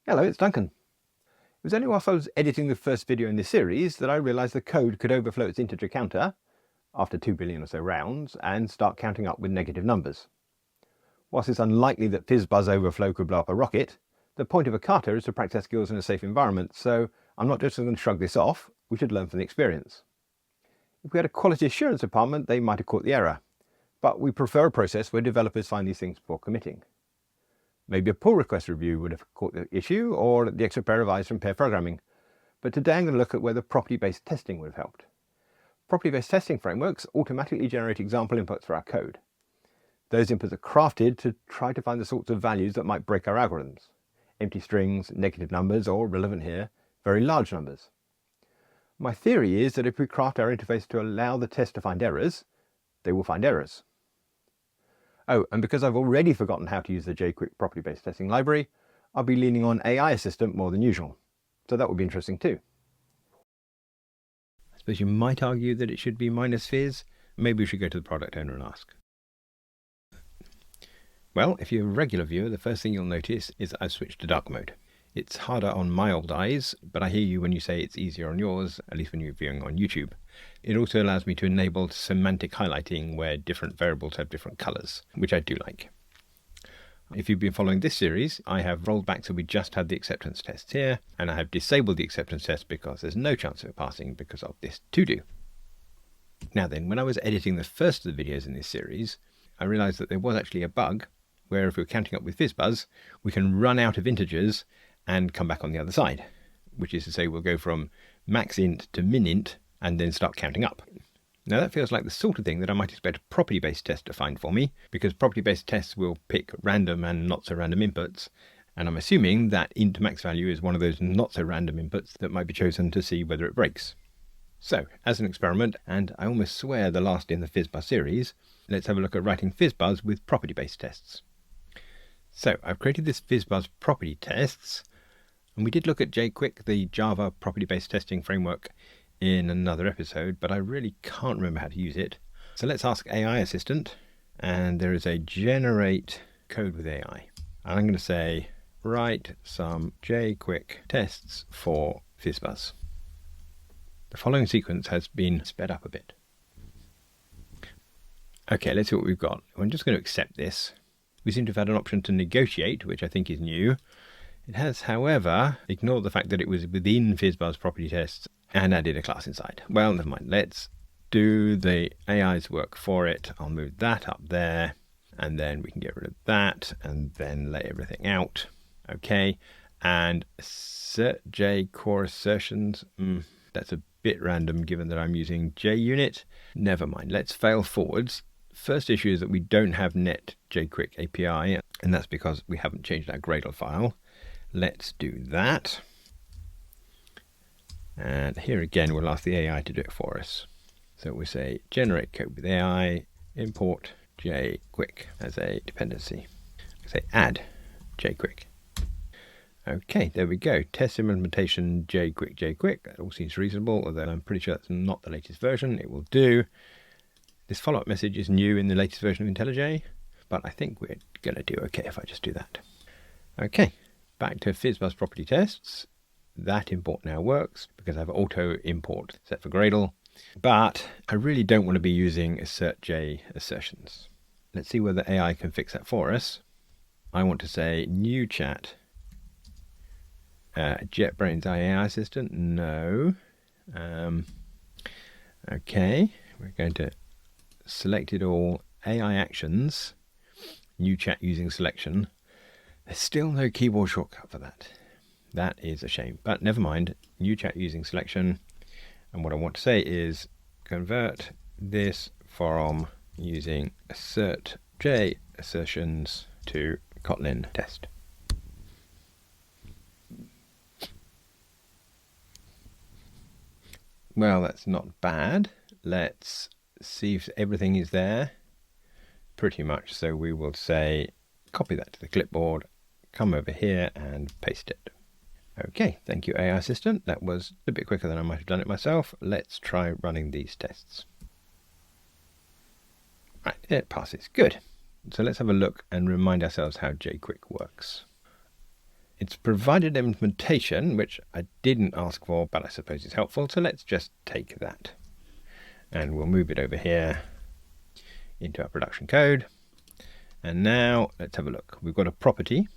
Hello, it's Duncan. It was only whilst I was editing the first video in this series that I realised the code could overflow its integer counter after 2 billion or so rounds and start counting up with negative numbers. Whilst it's unlikely that FizzBuzz overflow could blow up a rocket, the point of a kata is to practice skills in a safe environment, so I'm not just going to shrug this off, we should learn from the experience. If we had a quality assurance department, they might have caught the error, but we prefer a process where developers find these things before committing. Maybe a pull request review would have caught the issue, or the extra pair of eyes from pair programming. But today I'm going to look at whether property-based testing would have helped. Property-based testing frameworks automatically generate example inputs for our code. Those inputs are crafted to try to find the sorts of values that might break our algorithms. Empty strings, negative numbers, or relevant here, very large numbers. My theory is that if we craft our interface to allow the test to find errors, they will find errors. Oh, and because I've already forgotten how to use the jqwik property-based testing library, I'll be leaning on AI Assistant more than usual. So that would be interesting too. I suppose you might argue that it should be -fizz. Maybe we should go to the product owner and ask. Well, if you're a regular viewer, the first thing you'll notice is I've switched to dark mode. It's harder on my old eyes, but I hear you when you say it's easier on yours, at least when you're viewing on YouTube. It also allows me to enable semantic highlighting where different variables have different colours, which I do like. If you've been following this series, I have rolled back so we just had the acceptance tests here, and I have disabled the acceptance test because there's no chance of it passing because of this to-do. Now then, when I was editing the first of the videos in this series, I realised that there was actually a bug where if we're counting up with FizzBuzz, we can run out of integers and come back on the other side, which is to say we'll go from maxint to minint and then start counting up. Now that feels like the sort of thing that I might expect a property-based test to find for me, because property-based tests will pick random and not so random inputs, and I'm assuming that int max value is one of those not so random inputs that might be chosen to see whether it breaks. So, as an experiment, and I almost swear the last in the FizzBuzz series, let's have a look at writing FizzBuzz with property-based tests. So, I've created this FizzBuzz property tests, and we did look at jqwik, the Java property-based testing framework, in another episode, but I really can't remember how to use it. So let's ask AI Assistant, and there is a generate code with AI. And I'm going to say, write some jqwik tests for FizzBuzz. The following sequence has been sped up a bit. Okay, let's see what we've got. I'm just going to accept this. We seem to have had an option to negotiate, which I think is new. It has, however, ignored the fact that it was within FizzBuzz property tests and added a class inside. Well, never mind. Let's do the AI's work for it. I'll move that up there, and then we can get rid of that, and then lay everything out. Okay, and assert J core assertions. That's a bit random given that I'm using JUnit. Never mind. Let's fail forwards. First issue is that we don't have net jqwik API, and that's because we haven't changed our Gradle file. Let's do that. And here again, we'll ask the AI to do it for us. So we say generate code with AI, import jqwik as a dependency. We say add jqwik. Okay, there we go. Test implementation jqwik. That all seems reasonable, although I'm pretty sure that's not the latest version. It will do. This follow-up message is new in the latest version of IntelliJ, but I think we're going to do okay if I just do that. Okay, back to FizzBuzz property tests. That import now works because I have auto import set for Gradle, but I really don't want to be using assert J assertions. Let's see whether AI can fix that for us. I want to say new chat, JetBrains AI assistant, no. Okay, we're going to select it all, AI actions, new chat using selection. There's still no keyboard shortcut for that. That is a shame, but never mind. New chat using selection. And what I want to say is convert this from using assert J assertions to Kotlin test. Well, that's not bad. Let's see if everything is there. Pretty much. So we will say copy that to the clipboard, come over here and paste it. Okay, thank you AI Assistant. That was a bit quicker than I might have done it myself. Let's try running these tests. Right, it passes. Good. So let's have a look and remind ourselves how jqwik works. It's provided implementation, which I didn't ask for, but I suppose it's helpful. So let's just take that and we'll move it over here into our production code. And now let's have a look. We've got a property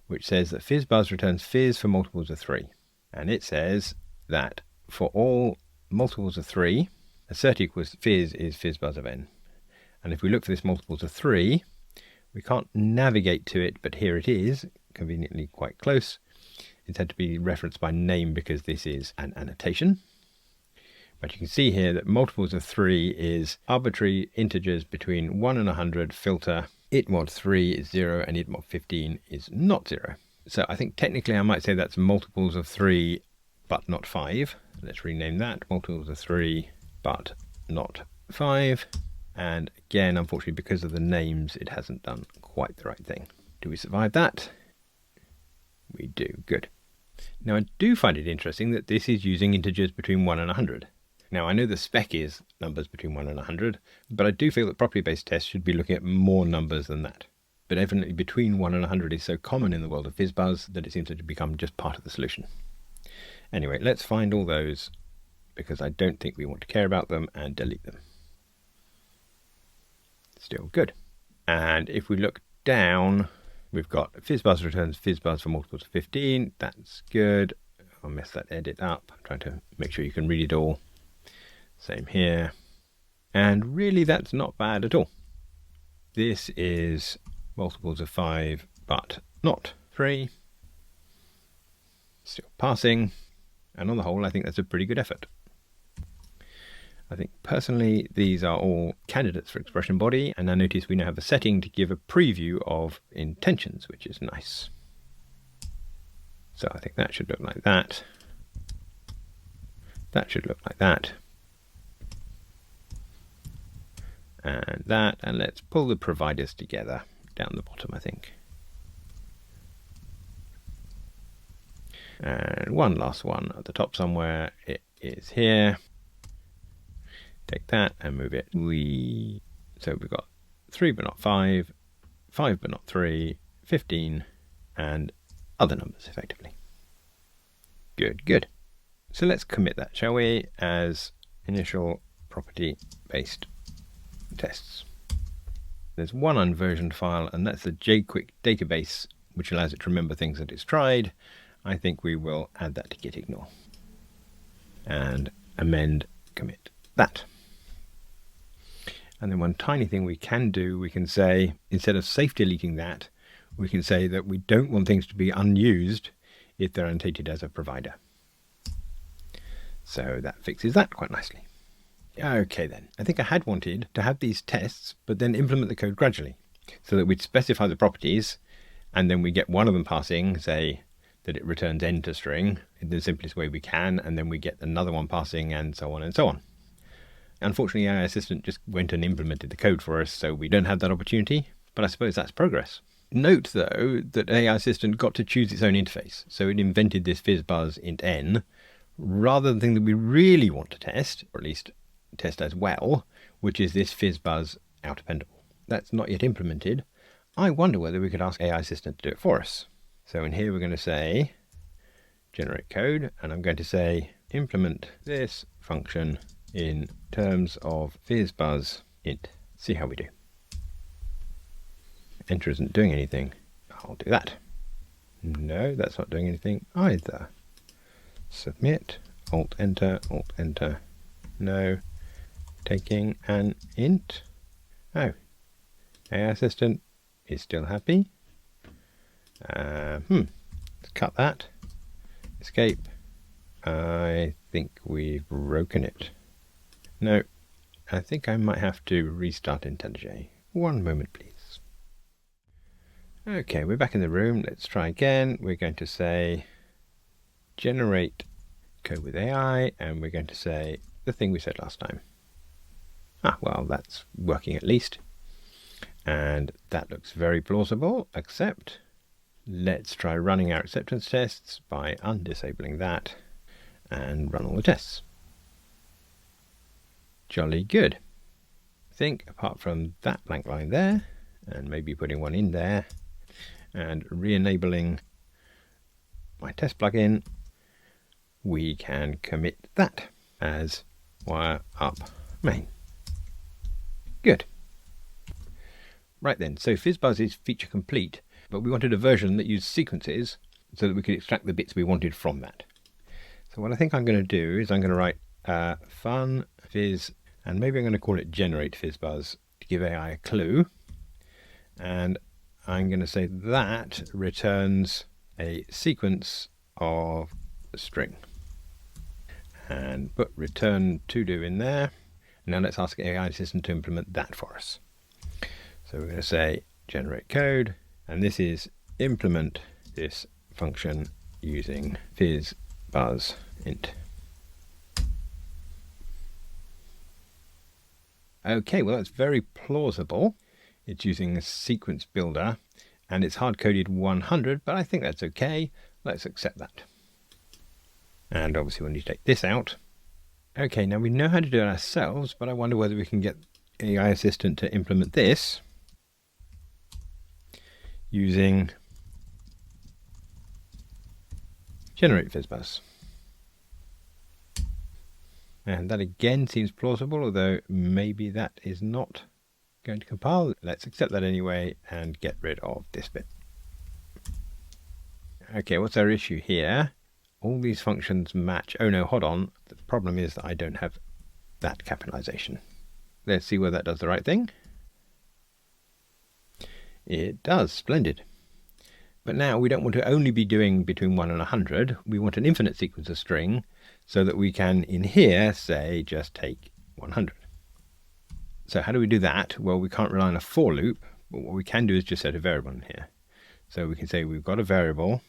which says that FizzBuzz returns fizz for multiples of 3. And it says that for all multiples of 3, assert equals fizz is FizzBuzz of n. And if we look for this multiples of 3, we can't navigate to it, but here it is, conveniently quite close. It's had to be referenced by name because this is an annotation. But you can see here that multiples of 3 is arbitrary integers between 1 and 100 filter. Itmod 3 is 0 and itmod 15 is not 0. So I think technically I might say that's multiples of 3 but not 5. Let's rename that multiples of 3 but not 5. And again, unfortunately, because of the names, it hasn't done quite the right thing. Do we survive that? We do. Good. Now I do find it interesting that this is using integers between 1 and 100. Now, I know the spec is numbers between 1 and 100, but I do feel that property-based tests should be looking at more numbers than that. But evidently between 1 and 100 is so common in the world of FizzBuzz that it seems to become just part of the solution. Anyway, let's find all those, because I don't think we want to care about them, and delete them. Still good. And if we look down, we've got FizzBuzz returns FizzBuzz for multiples of 15. That's good. I'll mess that edit up. I'm trying to make sure you can read it all. Same here. And really that's not bad at all. This is multiples of 5 but not 3. Still passing. And on the whole I think that's a pretty good effort. I think personally these are all candidates for expression body, and I notice we now have a setting to give a preview of intentions, which is nice. So I think that should look like that. That should look like that. And that, and let's pull the providers together down the bottom, I think. And one last one at the top somewhere. It is here. Take that and move it. So we've got 3 but not 5, 5 but not 3, 15, and other numbers effectively. Good, good. So let's commit that, shall we, as initial property-based tests. There's one unversioned file, and that's the jqwik database, which allows it to remember things that it's tried. I think we will add that to git ignore. And amend commit that. And then one tiny thing we can do, we can say, instead of safe deleting that, we can say that we don't want things to be unused if they're annotated as a provider. So that fixes that quite nicely. Okay then, I think I had wanted to have these tests, but then implement the code gradually, so that we'd specify the properties, and then we get one of them passing, say that it returns n to string in the simplest way we can, and then we get another one passing, and so on and so on. Unfortunately, AI Assistant just went and implemented the code for us, so we don't have that opportunity, but I suppose that's progress. Note though that AI Assistant got to choose its own interface, so it invented this FizzBuzz int n, rather than the thing that we really want to test, or at least test as well, which is this FizzBuzz out appendable. That's not yet implemented. I wonder whether we could ask AI Assistant to do it for us. So in here we're going to say generate code, and I'm going to say implement this function in terms of FizzBuzz int. See how we do. Enter isn't doing anything. I'll do that. No, that's not doing anything either. Submit, alt enter, no. Taking an int. Oh, AI Assistant is still happy. Let's cut that. Escape. I think we've broken it. No, I think I might have to restart IntelliJ. One moment, please. Okay, we're back in the room. Let's try again. We're going to say generate code with AI, and we're going to say the thing we said last time. Ah, well, that's working at least. And that looks very plausible, except let's try running our acceptance tests by undisabling that and run all the tests. Jolly good. I think apart from that blank line there, and maybe putting one in there, and re-enabling my test plugin, we can commit that as wire up main. Good. Right then, so FizzBuzz is feature complete, but we wanted a version that used sequences so that we could extract the bits we wanted from that. So what I think I'm going to do is I'm going to write fun fizz, and maybe I'm going to call it generate FizzBuzz to give AI a clue. And I'm going to say that returns a sequence of a string. And put return to do in there. Now let's ask AI system to implement that for us. So we're going to say generate code, and this is implement this function using FizzBuzz int. Okay, well that's very plausible. It's using a sequence builder and it's hard-coded 100, but I think that's okay. Let's accept that. And obviously we'll need to take this out. Okay, now we know how to do it ourselves, but I wonder whether we can get AI Assistant to implement this using generate FizzBuzz. And that again seems plausible, although maybe that is not going to compile. Let's accept that anyway and get rid of this bit. Okay, what's our issue here? All these functions match. Oh no, hold on. The problem is that I don't have that capitalization. Let's see whether that does the right thing. It does. Splendid. But now we don't want to only be doing between 1 and 100. We want an infinite sequence of string so that we can, in here, say, just take 100. So how do we do that? Well, we can't rely on a for loop, but what we can do is just set a variable in here. So we can say we've got a variable,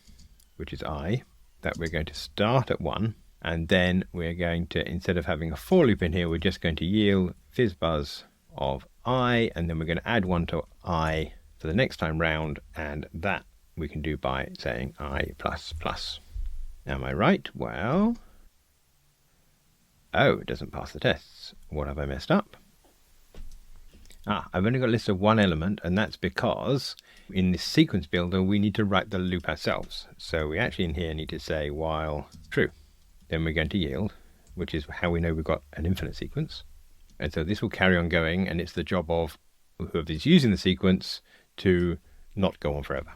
which is I, that we're going to start at 1, and then we're going to, instead of having a for loop in here, we're just going to yield FizzBuzz of I, and then we're going to add 1 to I for the next time round, and that we can do by saying I plus plus. Am I right? Well, oh, it doesn't pass the tests. What have I messed up? I've only got a list of one element, and that's because in this sequence builder we need to write the loop ourselves. So we actually in here need to say while true. Then we're going to yield, which is how we know we've got an infinite sequence. And so this will carry on going, and it's the job of whoever's using the sequence to not go on forever.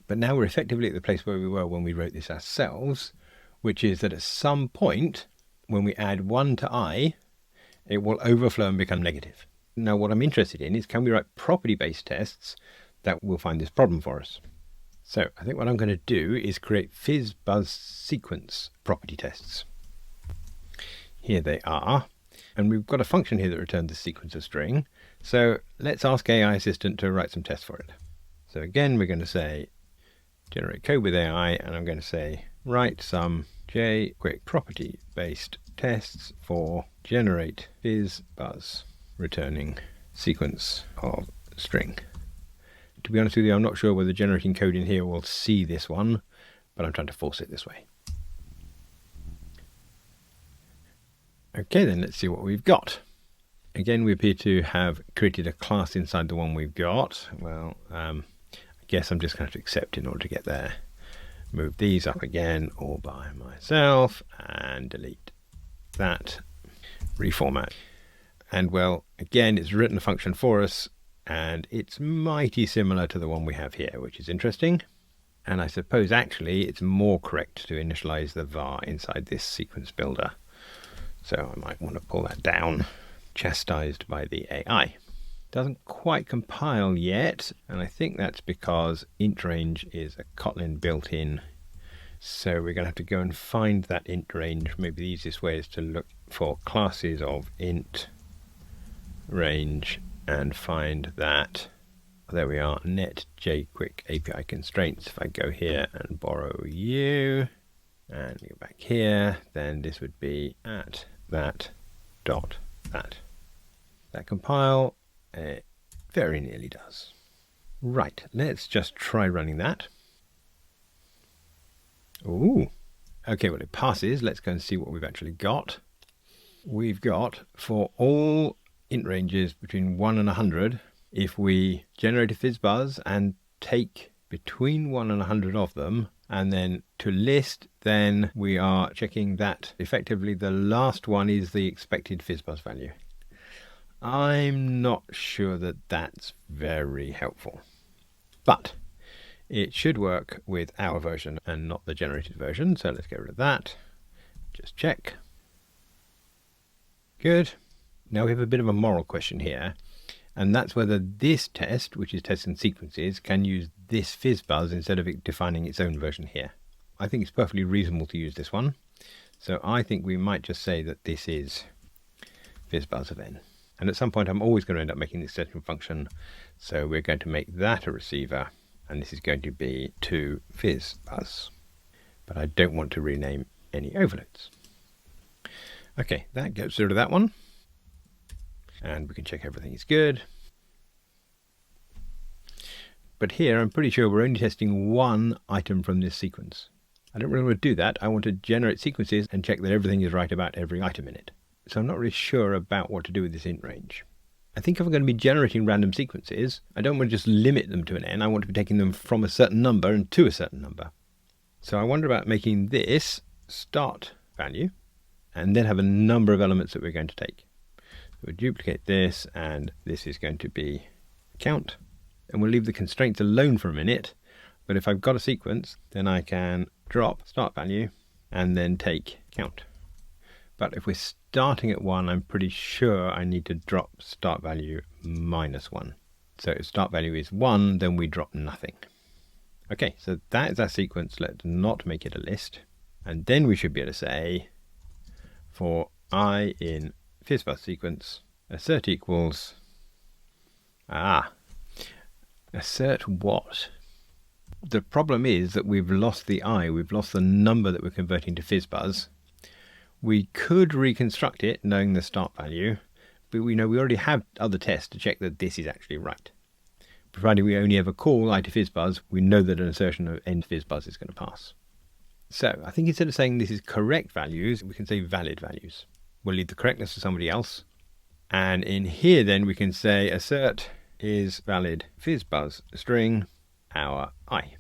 But now we're effectively at the place where we were when we wrote this ourselves, which is that at some point when we add 1 to I, it will overflow and become negative. Now what I'm interested in is, can we write property-based tests that will find this problem for us? So I think what I'm going to do is create FizzBuzz sequence property tests. Here they are. And we've got a function here that returns a sequence of string. So let's ask AI Assistant to write some tests for it. So again, we're going to say generate code with AI, and I'm going to say write some jqwik property based tests for generate FizzBuzz returning sequence of string. To be honest with you, I'm not sure whether generating code in here will see this one, but I'm trying to force it this way. Okay, then let's see what we've got. Again, we appear to have created a class inside the one we've got. Well, I guess I'm just going to have to accept in order to get there. Move these up again all by myself and delete that. Reformat. And well, again, it's written a function for us, and it's mighty similar to the one we have here, which is interesting. And I suppose actually it's more correct to initialize the var inside this sequence builder. So I might want to pull that down, chastised by the AI. Doesn't quite compile yet, and I think that's because int range is a Kotlin built-in. So we're going to have to go and find that int range. Maybe the easiest way is to look for classes of int range and find that. There we are, net jqwik API constraints. If I go here and borrow you and go back here, then this would be at that dot that. That compile, it very nearly does. Right, let's just try running that. Ooh, okay, well it passes. Let's go and see what we've actually got. We've got, for all int ranges between 1 and 100, if we generate a FizzBuzz and take between 1 and 100 of them, and then to list, then we are checking that effectively the last one is the expected FizzBuzz value. I'm not sure that that's very helpful, but it should work with our version and not the generated version. So let's get rid of that. Just check. Good. Now we have a bit of a moral question here, and that's whether this test, which is testing sequences, can use this FizzBuzz instead of it defining its own version here. I think it's perfectly reasonable to use this one. So I think we might just say that this is FizzBuzz of n. And at some point I'm always going to end up making this central function. So we're going to make that a receiver, and this is going to be to FizzBuzz. But I don't want to rename any overloads. Okay, that gets rid of that one. And we can check everything is good. But here I'm pretty sure we're only testing one item from this sequence. I don't really want to do that. I want to generate sequences and check that everything is right about every item in it. So I'm not really sure about what to do with this int range. I think if I'm going to be generating random sequences, I don't want to just limit them to an n. I want to be taking them from a certain number and to a certain number. So I wonder about making this start value and then have a number of elements that we're going to take. So we'll duplicate this, and this is going to be count. And we'll leave the constraints alone for a minute. But if I've got a sequence, then I can drop start value and then take count. But if we're starting at 1, I'm pretty sure I need to drop start value -1. So if start value is 1, then we drop nothing. Okay, so that is our sequence. Let's not make it a list. And then we should be able to say, for I in FizzBuzz sequence, assert equals, assert what? The problem is that we've lost the I, we've lost the number that we're converting to FizzBuzz. We could reconstruct it knowing the start value, but we know we already have other tests to check that this is actually right. Provided we only ever call I to FizzBuzz, we know that an assertion of end FizzBuzz is going to pass. So I think instead of saying this is correct values, we can say valid values. We'll leave the correctness to somebody else. And in here then we can say assert is valid FizzBuzz string our I.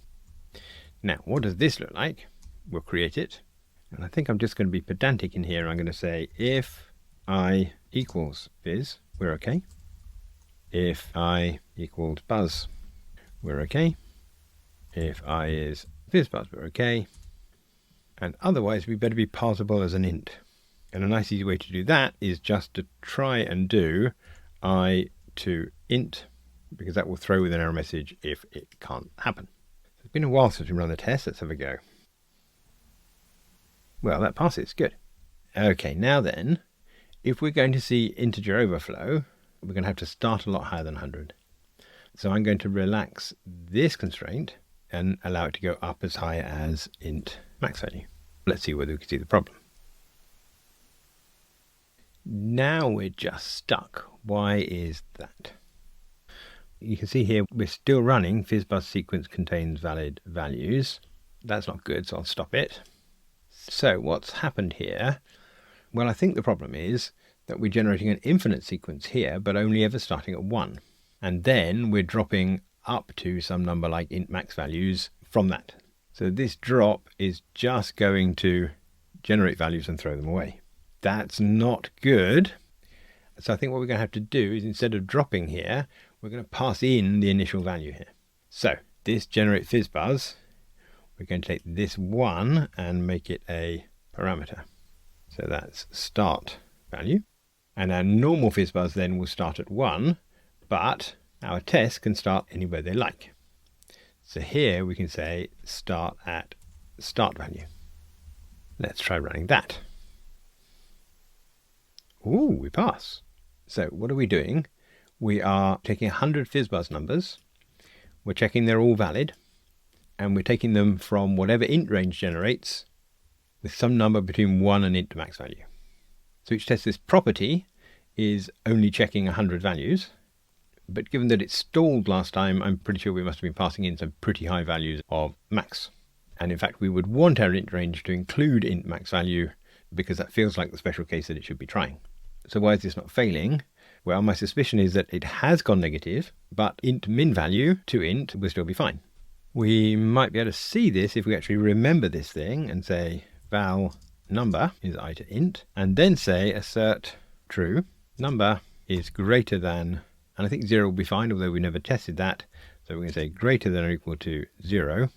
Now what does this look like? We'll create it. And I think I'm just going to be pedantic in here. I'm going to say if I equals fizz, we're okay. If I equals buzz, we're okay. If I is FizzBuzz, we're okay. And otherwise we better be parsable as an int. And a nice easy way to do that is just to try and do I to int, because that will throw with an error message if it can't happen. It's been a while since we run the test. Let's have a go. Well, that passes. Good. Okay, now then, if we're going to see integer overflow, we're going to have to start a lot higher than 100. So I'm going to relax this constraint and allow it to go up as high as int max value. Let's see whether we can see the problem. Now we're just stuck. Why is that? You can see here we're still running FizzBuzz sequence contains valid values. That's not good, so I'll stop it. So what's happened here? Well, I think the problem is that we're generating an infinite sequence here, but only ever starting at 1. And then we're dropping up to some number like int max values from that. So this drop is just going to generate values and throw them away. That's not good. So I think what we're going to have to do is, instead of dropping here, we're going to pass in the initial value here. So this generate FizzBuzz, we're going to take this 1 and make it a parameter. So that's start value. And our normal FizzBuzz then will start at 1, but our tests can start anywhere they like. So here we can say start at start value. Let's try running that. Ooh, we pass. So what are we doing? We are taking 100 FizzBuzz numbers. We're checking they're all valid. And we're taking them from whatever int range generates with some number between 1 and int max value. So each test, this property is only checking 100 values. But given that it stalled last time, I'm pretty sure we must have been passing in some pretty high values of max. And in fact, we would want our int range to include int max value, because that feels like the special case that it should be trying. So why is this not failing? Well, my suspicion is that it has gone negative, but int min value to int will still be fine. We might be able to see this if we actually remember this thing and say val number is I to int, and then say assert true, number is greater than, and I think 0 will be fine, although we never tested that. So we're going to say greater than or equal to 0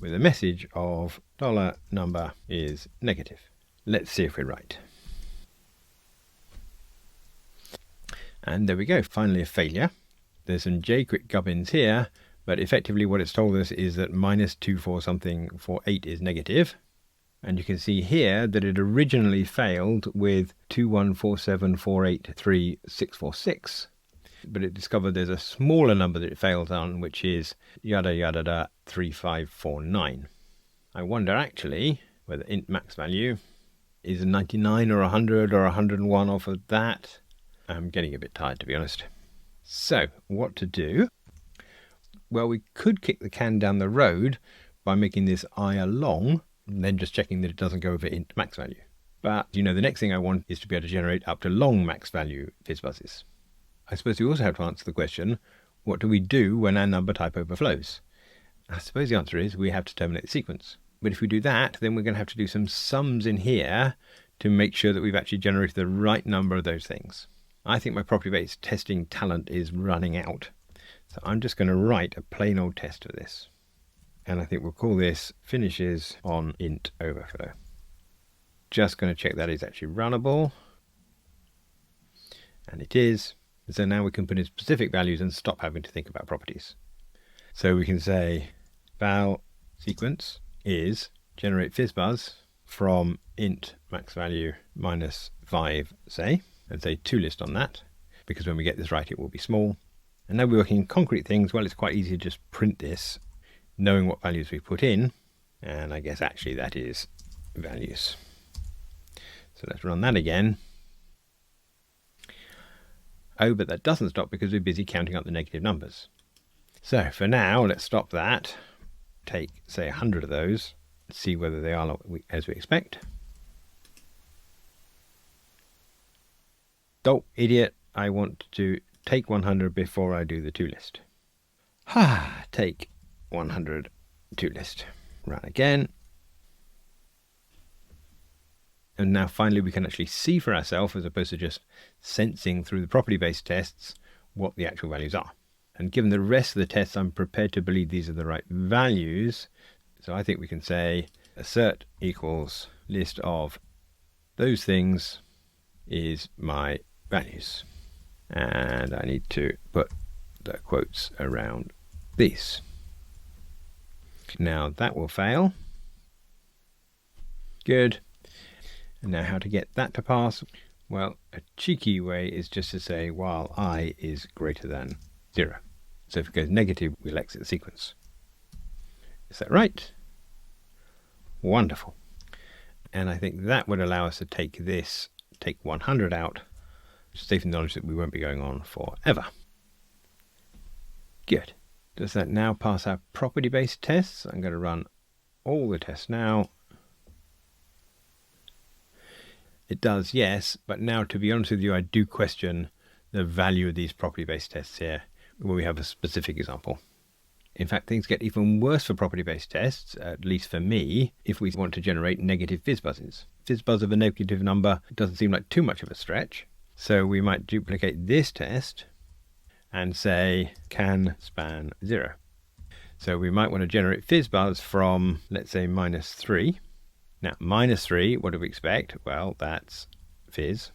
with a message of $number is negative. Let's see if we're right. And there we go, finally a failure. There's some jqwik gubbins here, but effectively what it's told us is that -24 something for 8 is negative. And you can see here that it originally failed with 2147483646, but it discovered there's a smaller number that it fails on, which is yada yada da 3549. I wonder actually whether int max value is a 99 or 100 or 101 off of that. I'm getting a bit tired, to be honest. So what to do? Well, we could kick the can down the road by making this I a long, and then just checking that it doesn't go over int max value. But, you know, the next thing I want is to be able to generate up to long max value FizzBuzzes. I suppose we also have to answer the question, what do we do when our number type overflows? I suppose the answer is we have to terminate the sequence. But if we do that, then we're going to have to do some sums in here to make sure that we've actually generated the right number of those things. I think my property-based testing talent is running out. So I'm just going to write a plain old test for this. And I think we'll call this finishes on int overflow. Just going to check that is actually runnable. And it is. So now we can put in specific values and stop having to think about properties. So we can say val sequence is generate FizzBuzz from int max value -5, say, and say toList on that, because when we get this right it will be small. And now we're working in concrete things. Well, it's quite easy to just print this, knowing what values we put in, and I guess actually that is values. So let's run that again. Oh, but that doesn't stop because we're busy counting up the negative numbers. So for now, let's stop that. Take, say, 100 of those, see whether they are as we expect. Oh, idiot, I want to take 100 before I do the toList. Take 100 toList. Run again. And now finally we can actually see for ourselves, as opposed to just sensing through the property-based tests, what the actual values are. And given the rest of the tests, I'm prepared to believe these are the right values. So I think we can say assert equals list of those things is my values. And I need to put the quotes around these. Now that will fail. Good. And now how to get that to pass? Well, a cheeky way is just to say while I is greater than 0. So if it goes negative, we'll exit the sequence. Is that right? Wonderful. And I think that would allow us to take 100 out, safe in the knowledge that we won't be going on forever. Good. Does that now pass our property-based tests? I'm going to run all the tests now. It does, yes, but now to be honest with you, I do question the value of these property-based tests here, where we have a specific example. In fact, things get even worse for property-based tests, at least for me, if we want to generate negative FizzBuzzes. FizzBuzz of a negative number doesn't seem like too much of a stretch. So we might duplicate this test and say can span 0. So we might want to generate FizzBuzz from, let's say, -3. Now, -3, what do we expect? Well, that's fizz.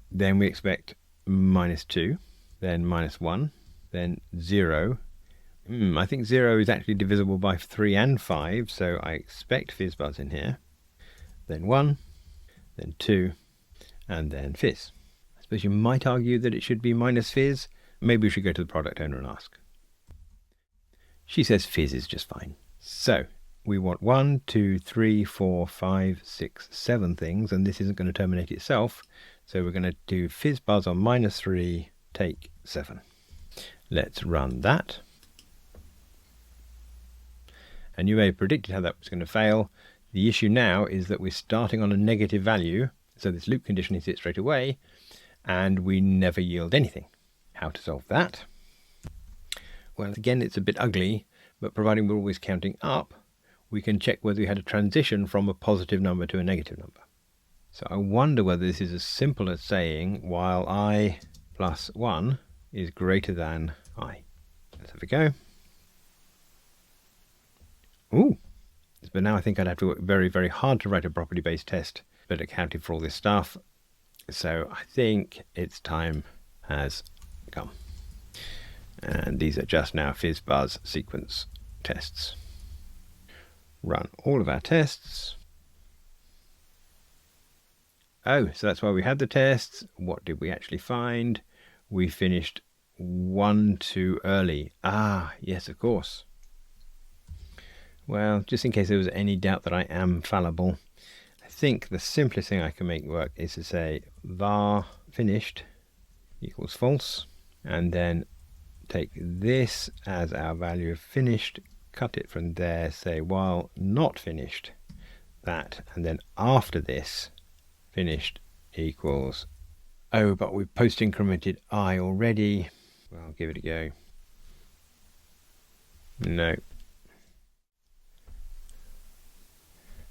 Then we expect -2, then -1, then 0. I think 0 is actually divisible by 3 and 5, so I expect FizzBuzz in here. Then 1, then 2, and then fizz. I suppose you might argue that it should be -fizz. Maybe we should go to the product owner and ask. She says fizz is just fine. So we want 1, 2, 3, 4, 5, 6, 7 things, and this isn't going to terminate itself. So we're going to do FizzBuzz on -3, take 7. Let's run that. And you may have predicted how that was going to fail. The issue now is that we're starting on a negative value, so this loop condition is hit straight away, and we never yield anything. How to solve that? Well, again, it's a bit ugly, but providing we're always counting up, we can check whether we had a transition from a positive number to a negative number. So I wonder whether this is as simple as saying while I plus 1 is greater than I. Let's have a go. Ooh, but now I think I'd have to work very, very hard to write a property-based test, but accounting for all this stuff. So I think its time has come. And these are just now FizzBuzz sequence tests. Run all of our tests. Oh, so that's why we had the tests. What did we actually find? We finished one too early. Ah, yes, of course. Well, just in case there was any doubt that I am fallible, I think the simplest thing I can make work is to say var finished equals false, and then take this as our value of finished, cut it from there, say while not finished, that, and then after this, finished equals, oh, but we've post incremented I already. Well, I'll give it a go. No.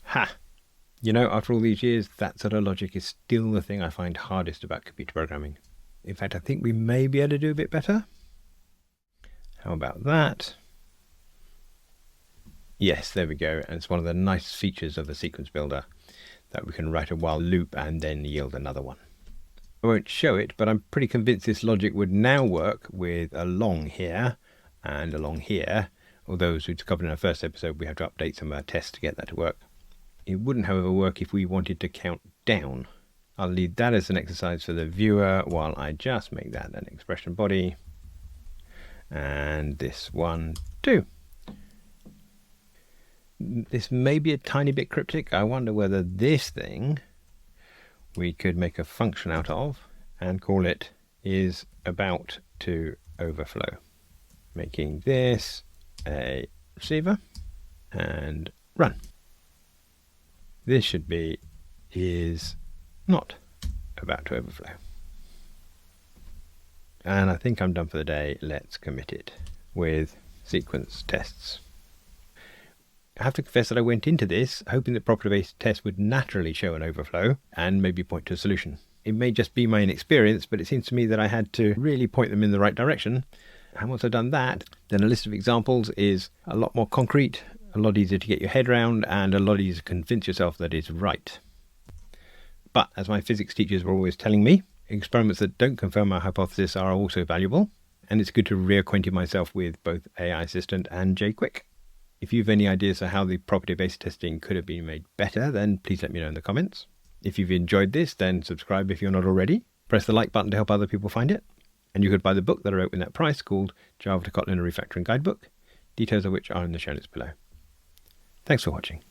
Ha! You know, after all these years, that sort of logic is still the thing I find hardest about computer programming. In fact, I think we may be able to do a bit better. How about that? Yes, there we go. And it's one of the nice features of the sequence builder that we can write a while loop and then yield another one. I won't show it, but I'm pretty convinced this logic would now work with along here and along here. Although, as we discovered in our first episode, we have to update some of our tests to get that to work. It wouldn't, however, work if we wanted to count down. I'll leave that as an exercise for the viewer while I just make that an expression body. And this one too. This may be a tiny bit cryptic. I wonder whether this thing we could make a function out of and call it is about to overflow. Making this a receiver and run. This should be is not about to overflow. And I think I'm done for the day. Let's commit it with sequence tests. I have to confess that I went into this hoping that property-based tests would naturally show an overflow and maybe point to a solution. It may just be my inexperience, but it seems to me that I had to really point them in the right direction. And once I've done that, then a list of examples is a lot more concrete, a lot easier to get your head around, and a lot easier to convince yourself that it's right. But as my physics teachers were always telling me, experiments that don't confirm our hypothesis are also valuable, and it's good to reacquaint myself with both AI Assistant and jqwik. If you have any ideas for how the property-based testing could have been made better, then please let me know in the comments. If you've enjoyed this, then subscribe if you're not already. Press the like button to help other people find it. And you could buy the book that I wrote with that price called Java to Kotlin: A Refactoring Guidebook, details of which are in the show notes below. Thanks for watching.